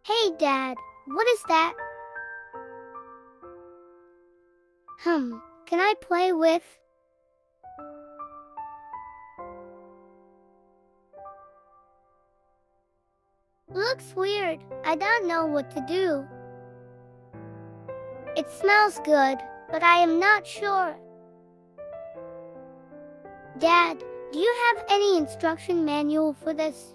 Hey, Dad, what is that? Can I play with? Looks weird. I don't know what to do. It smells good, but I am not sure. Dad, do you have any instruction manual for this?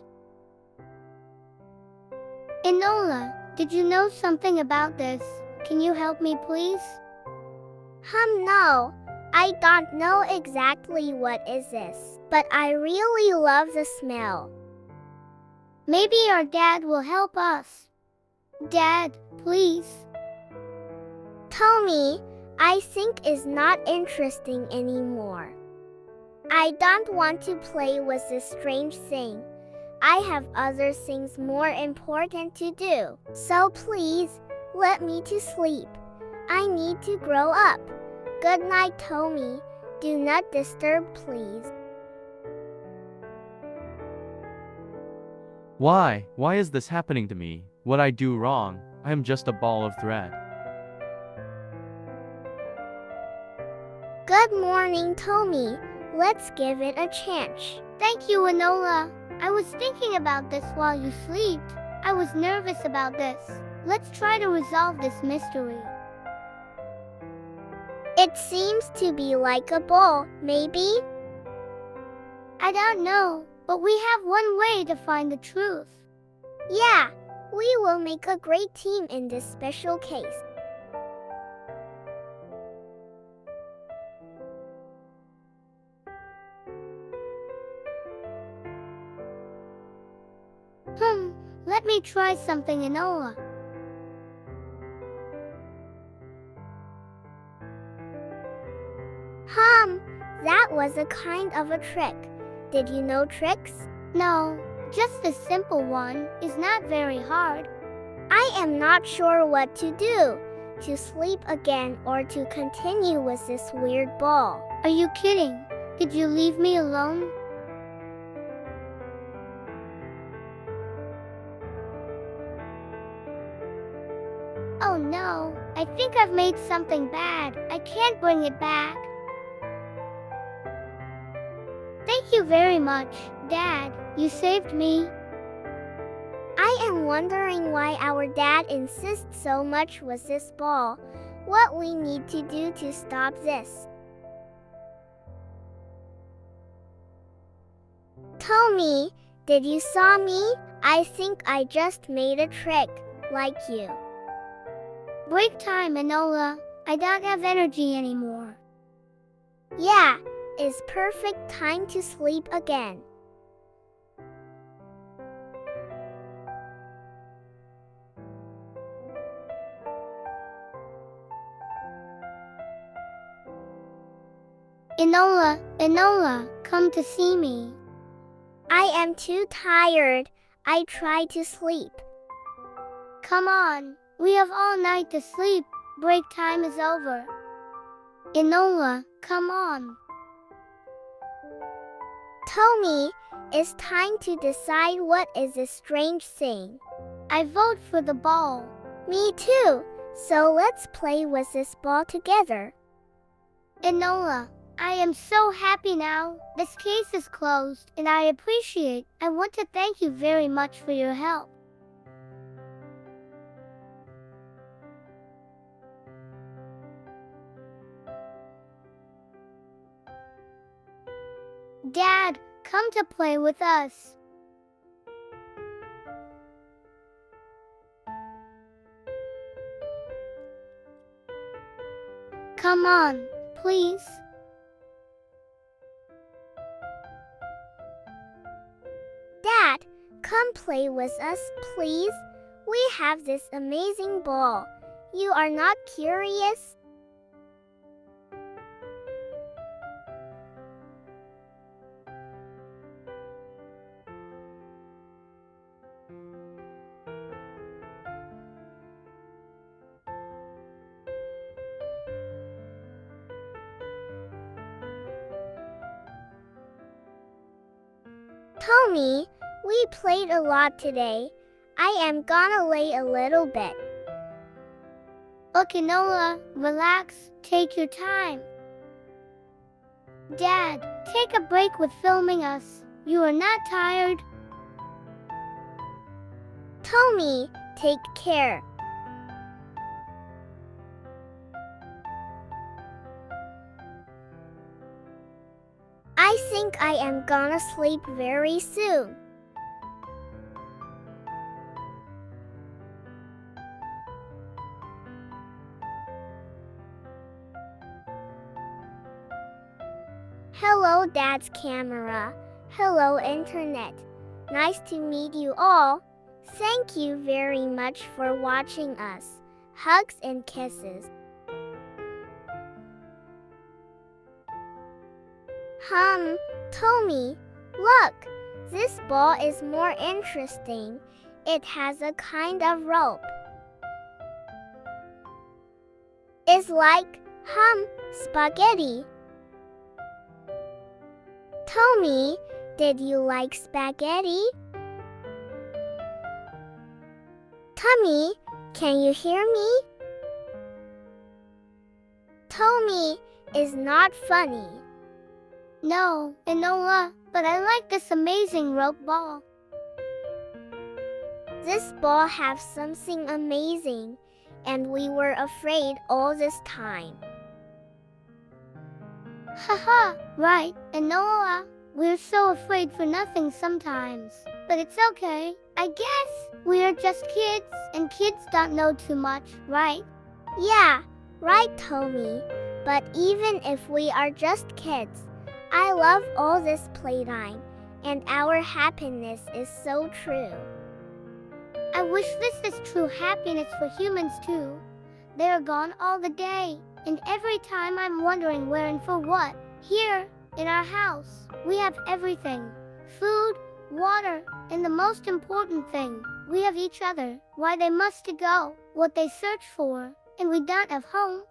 Enola, did you know something about this? Can you help me, please? No. I don't know exactly what is this, but I really love the smell. Maybe our dad will help us. Dad, please. Tommy, I think is not interesting anymore. I don't want to play with this strange thing. I have other things more important to do. So please, let me to sleep. I need to grow up. Good night, Tommy. Do not disturb, please. Why? Why is this happening to me? What I do wrong? I am just a ball of thread. Good morning, Tommy. Let's give it a chance. Thank you, Enola. I was thinking about this while you slept. I was nervous about this. Let's try to resolve this mystery. It seems to be like a ball, maybe? I don't know, but we have one way to find the truth. Yeah, we will make a great team in this special case. Let me try something, Enola. That was a kind of a trick. Did you know tricks? No, just a simple one is not very hard. I am not sure what to do. To sleep again or to continue with this weird ball. Are you kidding? Did you leave me alone? Oh no, I think I've made something bad. I can't bring it back. Thank you very much, Dad. You saved me. I am wondering why our dad insists so much with this ball. What we need to do to stop this. Tommy, did you saw me? I think I just made a trick, like you. Break time, Enola. I don't have energy anymore. Yeah, it's perfect time to sleep again. Enola, come to see me. I am too tired. I try to sleep. Come on, we have all night to sleep. Break time is over. Enola, come on. Tommy, it's time to decide what is this strange thing. I vote for the ball. Me too. So let's play with this ball together. Enola, I am so happy now. This case is closed, and I want to thank you very much for your help. Dad, come to play with us. Come on, please. Dad, come play with us, please. We have this amazing ball. You are not curious? Tommy, we played a lot today. I am gonna lay a little bit. Okay, Noah, relax, take your time. Dad, take a break with filming us. You are not tired? Tommy, take care. I think I am gonna sleep very soon. Hello, Dad's camera. Hello, Internet. Nice to meet you all. Thank you very much for watching us. Hugs and kisses. Tommy, look. This ball is more interesting. It has a kind of rope. It's like, spaghetti. Tommy, did you like spaghetti? Tommy, can you hear me? Tommy is not funny. No, Enola, but I like this amazing rope ball. This ball has something amazing, and we were afraid all this time. Haha, right, Enola. We're so afraid for nothing sometimes. But it's okay. I guess we're just kids, and kids don't know too much, right? Yeah, right, Tommy. But even if we are just kids, I love all this playtime, and our happiness is so true. I wish this is true happiness for humans too. They are gone all the day, and every time I'm wondering where and for what. Here, in our house, we have everything. Food, water, and the most important thing, we have each other. Why they must go, what they search for, and we don't have home.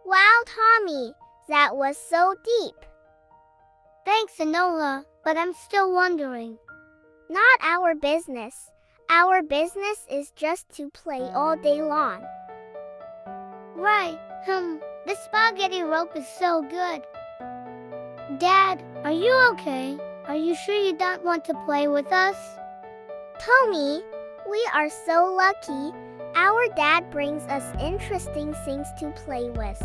Wow, Tommy, that was so deep. Thanks, Enola, but I'm still wondering. Not our business. Our business is just to play all day long. Right, the spaghetti rope is so good. Dad, are you okay? Are you sure you don't want to play with us? Tommy, we are so lucky. Our dad brings us interesting things to play with.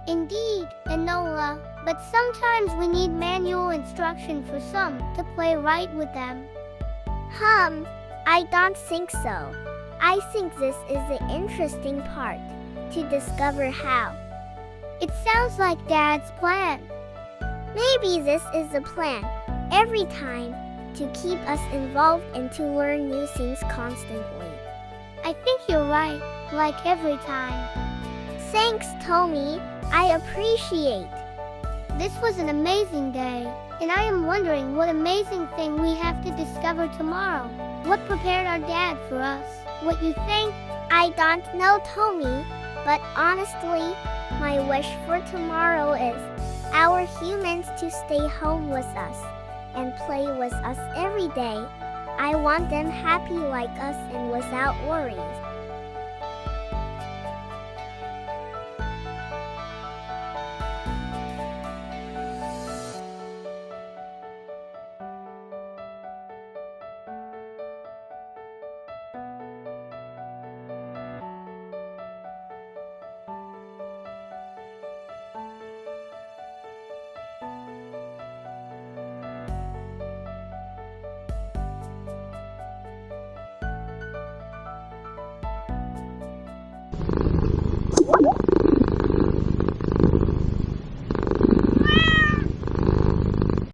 Indeed, Enola, but sometimes we need manual instruction for some to play right with them. I don't think so. I think this is the interesting part, to discover how. It sounds like Dad's plan. Maybe this is the plan, every time, to keep us involved and to learn new things constantly. I think you're right, like every time. Thanks, Tommy. I appreciate. This was an amazing day, and I am wondering what amazing thing we have to discover tomorrow. What prepared our dad for us? What you think? I don't know, Tommy, but honestly, my wish for tomorrow is our humans to stay home with us and play with us every day. I want them happy like us and without worries.